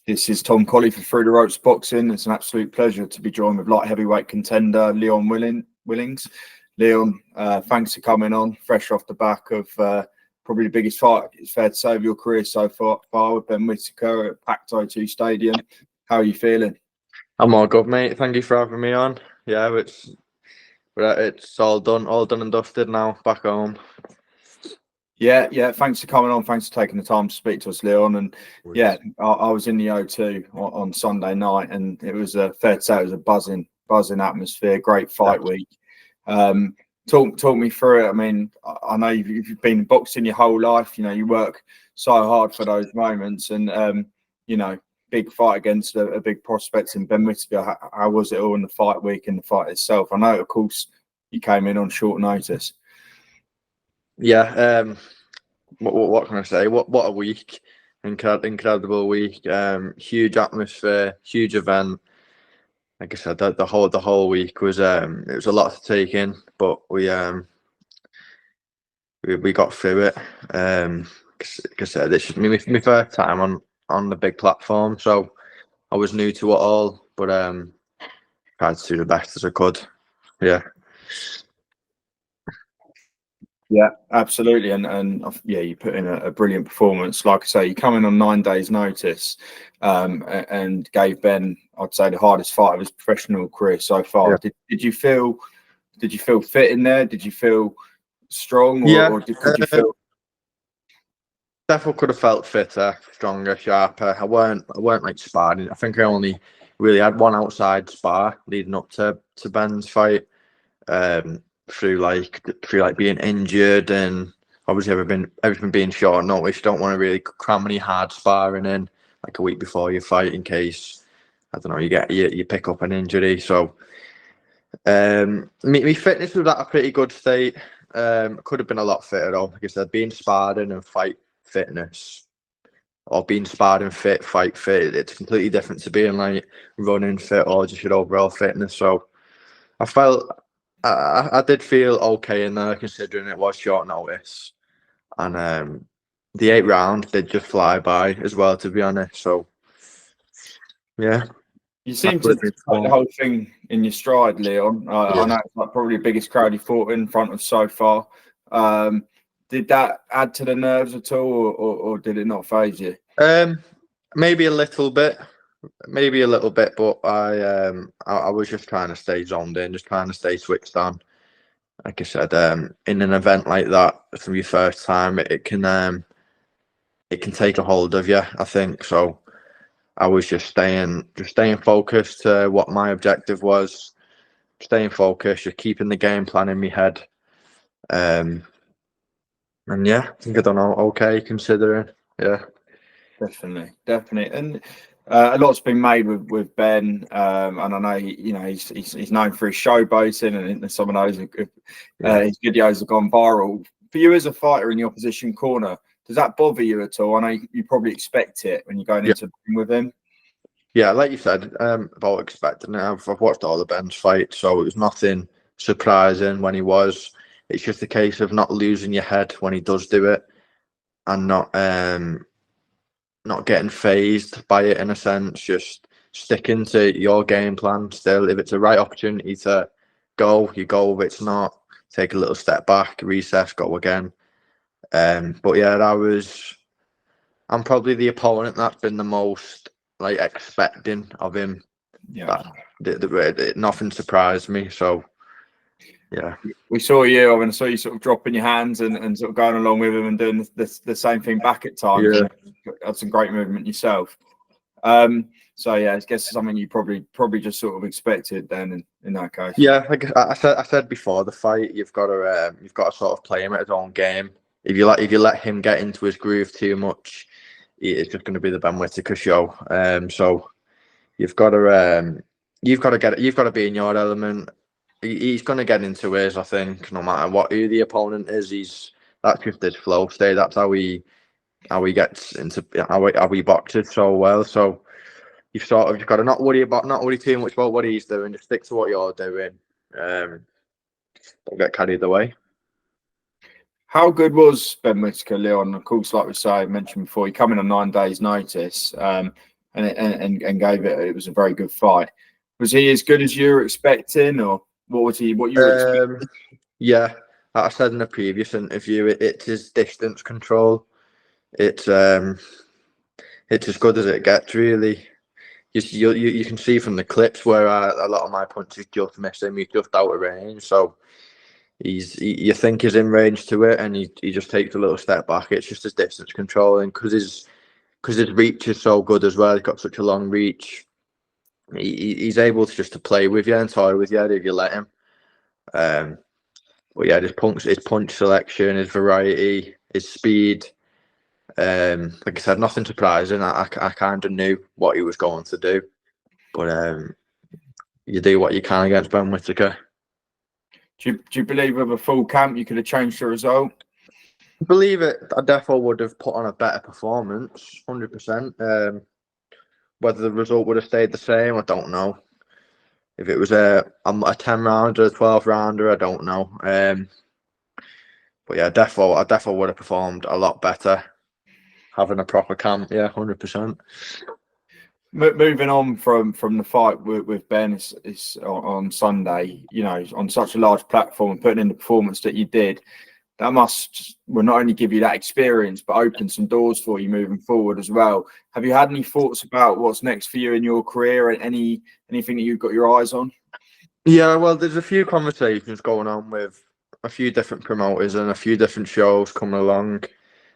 This is Tom Colley for Through the Ropes Boxing. It's an absolute pleasure to be joined with light heavyweight contender Leon Willings. Leon, thanks for coming on, fresh off the back of probably the biggest fight, it's fair to say, of your career so far with Ben Whittaker at packed O2 Stadium. How are you feeling? I'm all good, mate. Thank you for having me on. Yeah, it's all done and dusted now. Back home. Yeah. Thanks for coming on. Thanks for taking the time to speak to us, Leon. And yeah, I was in the O2 on Sunday night, and it was fair to say it was a buzzing atmosphere. Great fight week. Talk me through it. I mean, I know you've been boxing your whole life. You know, you work so hard for those moments, and you know, big fight against a big prospect in Ben Whittaker. How was it all in the fight week and the fight itself? I know, of course, you came in on short notice. Yeah. What can I say? What a week! Incredible week. Huge atmosphere, huge event. Like I said, the whole week was it was a lot to take in, but we got through it. Like I said, this is my first time on the big platform, so I was new to it all, but tried to do the best as I could. Yeah, absolutely, and yeah, you put in a brilliant performance. Like I say, you come in on 9 days' notice, and gave Ben, I'd say, the hardest fight of his professional career so far. Yeah. Did you feel fit in there? Did you feel strong, or did you feel? Definitely could have felt fitter, stronger, sharper. I weren't like sparring. I think I only really had one outside spar leading up to Ben's fight. Through being injured and obviously everything being short notice, you don't want to really cram any hard sparring in like a week before your fight in case, I don't know, you pick up an injury. So my fitness was at a pretty good state. Could have been a lot fitter though. Like I said, being sparring and fight fitness, or being sparring fit, fight fit, it's completely different to being like running fit or just your overall fitness. So I felt I did feel okay in there, considering it was short notice, and the 8 rounds did just fly by as well, to be honest. So yeah, You seem to take the whole thing in your stride, Leon. I know it's like probably the biggest crowd you fought in front of so far. Did that add to the nerves at all, or did it not faze you? Maybe a little bit, but I was just trying to stay zoned in, just trying to stay switched on. Like I said, in an event like that, from your first time, it can take a hold of you, I think. So I was just staying focused to what my objective was, staying focused, just keeping the game plan in my head. And yeah, I think I done okay considering. Yeah. Definitely, and a lot's been made with Ben, and I know he's known for his showboating, and some of those his videos have gone viral. For you as a fighter in the opposition corner, does that bother you at all? I know you probably expect it when you're going into with him. Yeah, like you said, about expecting it. I've watched all the Ben's fights, so it was nothing surprising when he was. It's just a case of not losing your head when he does do it, and not getting phased by it in a sense, just sticking to your game plan still. If it's a right opportunity to go, you go. If it's not, take a little step back, recess, go again. But yeah, I'm probably the opponent that's been the most like expecting of him. Yeah. Nothing surprised me. So yeah. We saw you. I mean, I saw you sort of dropping your hands and sort of going along with him and doing the same thing back at times. Yeah. Had some great movement yourself. So yeah, I guess something you probably just sort of expected then in that case. Yeah, like I said before the fight, you've got to sort of play him at his own game. If you let him get into his groove too much, it's just going to be the Ben Whittaker show. So you've got to be in your element. He's going to get into his, I think, no matter who the opponent is. That's just his flow state. That's how he gets into how he boxes so well. So you've got to not worry too much about what he's doing. Just stick to what you're doing. Don't get carried away. How good was Ben Whittaker, Leon? Of course, like we mentioned before, he come in on 9 days' notice. and gave it. It was a very good fight. Was he as good as you were expecting, or what was he? What you were expecting? Yeah, like I said in a previous interview, it's his distance control. It's as good as it gets, really. You can see from the clips where a lot of my punches just miss him. He's just out of range, so you think he's in range to it, and he just takes a little step back. It's just his distance controlling because his reach is so good as well. He's got such a long reach. He's able to play with you and toy with you if you let him. But yeah, his punch selection, his variety, his speed. Like I said, nothing surprising. I kind of knew what he was going to do, but you do what you can against Ben Whittaker. Do you believe with a full camp you could have changed the result? I believe it. I definitely would have put on a better performance, 100%. Whether the result would have stayed the same, I don't know. If it was a 10 rounder, a 12 rounder, I don't know. But yeah, I definitely would have performed a lot better having a proper camp. Yeah, 100%. Moving on from the fight with Ben is on Sunday. You know, on such a large platform and putting in the performance that you did, that will not only give you that experience but open some doors for you moving forward as well. Have you had any thoughts about what's next for you in your career and anything that you've got your eyes on? Yeah, well, there's a few conversations going on with a few different promoters and a few different shows coming along.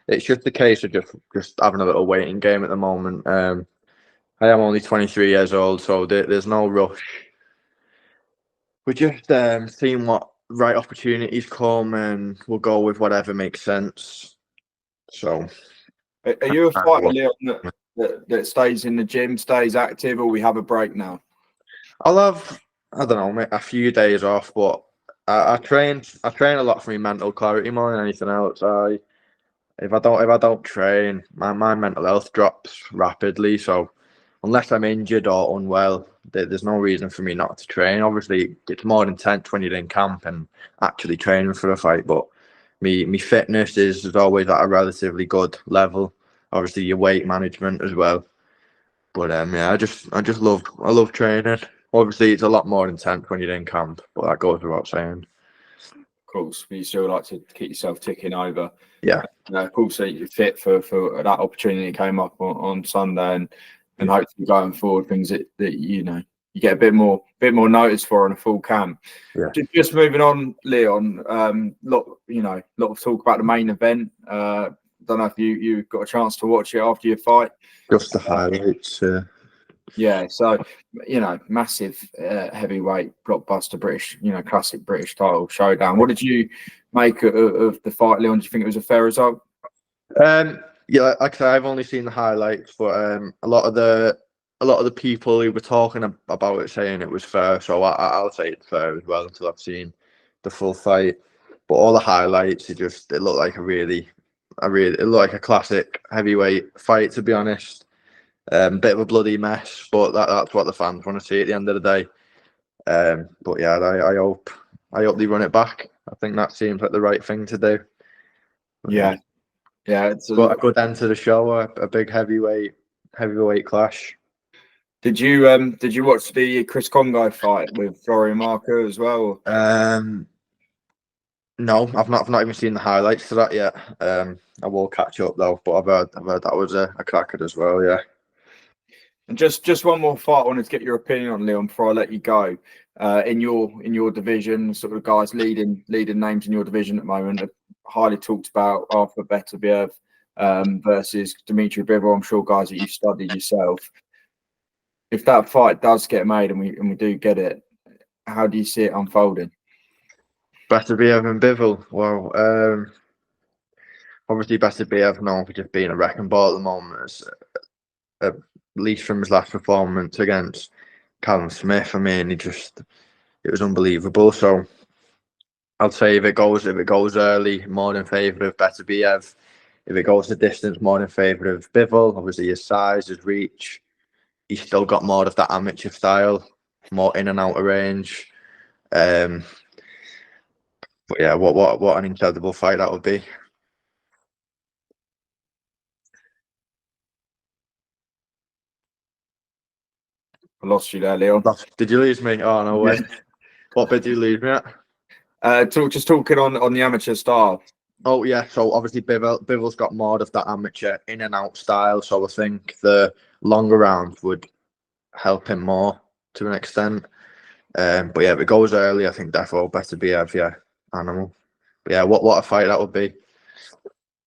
It's just a case of just having a little waiting game at the moment. I am only 23 years old, so there's no rush. We're just seeing what right opportunities come, and we'll go with whatever makes sense. So, Are you a fighter, Leon, that stays in the gym, stays active, or we have a break now? I'll have, I don't know, mate, a few days off, but I train a lot for my mental clarity more than anything else. If I don't train, my mental health drops rapidly. So unless I'm injured or unwell, there's no reason for me not to train. Obviously, it's more intense when you're in camp and actually training for a fight. But me fitness is always at a relatively good level. Obviously, your weight management as well. But yeah, I love training. Obviously, it's a lot more intense when you're in camp, but that goes without saying. Of course, but you still like to keep yourself ticking over. Yeah. Of course, you're fit for that opportunity that came up on Sunday, and hopefully going forward, things that you get a bit more notice for on a full camp. Yeah. Just moving on, Leon. Lot of talk about the main event. Don't know if you got a chance to watch it after your fight. Just the highlights. Yeah, so massive heavyweight blockbuster British, classic British title showdown. What did you make of the fight, Leon? Do you think it was a fair result? Yeah, like I said, I've only seen the highlights, but a lot of the people who were talking about it saying it was fair, so I'll say it's fair as well until I've seen the full fight. But all the highlights, it looked like it looked like a classic heavyweight fight, to be honest. Bit of a bloody mess, but that's what the fans want to see at the end of the day. But yeah, I hope they run it back. I think that seems like the right thing to do. Yeah, it's a good end to the show. A big heavyweight clash. Did you watch the Chris Congo fight with Florian Marker as well? No, I've not even seen the highlights to that yet. I will catch up though, but I've heard that was a cracker as well. Yeah. And just one more fight I wanted to get your opinion on, Leon, before I let you go. In your division, sort of guys leading names in your division at the moment are highly talked about. Arthur Beterbiev versus Dimitri Bivol. I'm sure guys that you've studied yourself. If that fight does get made and we do get it, how do you see it unfolding? Beterbiev and Bivol. Well, obviously Beterbiev known for just being a wrecking ball at the moment. At least from his last performance against Callum Smith, I mean, it was unbelievable. So I'd say if it goes early, more in favour of Beterbiev. If it goes the distance, more in favour of Bivol. Obviously, his size, his reach. He's still got more of that amateur style, more in and out of range. But yeah, what an incredible fight that would be. I lost you there, Leon. Did you lose me? Oh, no way. What bit did you lose me at? Just talking on the amateur style. Oh, yeah. So obviously Bival's got more of that amateur in and out style. So I think the longer rounds would help him more to an extent. But yeah, if it goes early, I think therefore better be heavier animal. But yeah, what a fight that would be.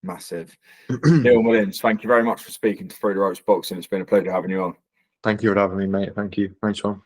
Massive. Leon Williams, thank you very much for speaking to Through the Ropes Boxing. It's been a pleasure having you on. Thank you for having me, mate. Thank you. Thanks, one.